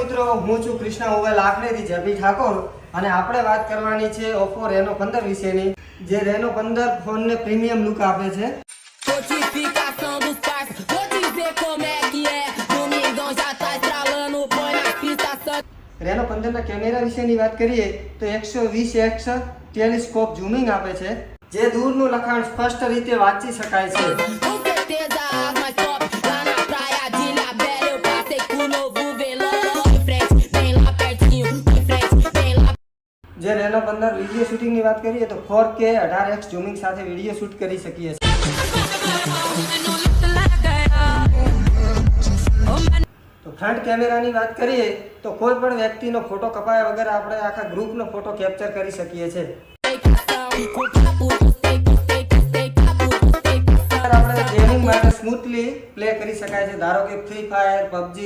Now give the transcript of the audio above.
મિત્રો, હું છું કૃષ્ણ મોબાઈલ આખરેથી જબી ઠાકોર અને આપણે વાત કરવાની છે Oppo Reno 15 વિશેની, જે Reno 15 ફોનને પ્રીમિયમ લુક આપે છે. Reno 15 ના કેમેરા વિશેની વાત કરીએ તો 120x ટેલિસ્કોપ ઝૂમિંગ આપે છે, જે દૂરનું લખાણ સ્પષ્ટ રીતે વાંચી શકાય છે. જે Reno 15 વિડીયો શૂટિંગની વાત કરીએ તો 4K 18x ઝૂમિંગ સાથે વિડીયો શૂટ કરી શકીએ છીએ. તો ફ્રન્ટ કેમેરાની વાત કરીએ તો કોઈ પણ વ્યક્તિનો ફોટો કપાયા વગર આપણે આખા ગ્રુપનો ફોટો કેપ્ચર કરી શકીએ છીએ. આપણે ગેમિંગ માટે સ્મૂથલી પ્લે કરી શકાય છે, ધારો કે ફ્રી ફાયર, PUBG.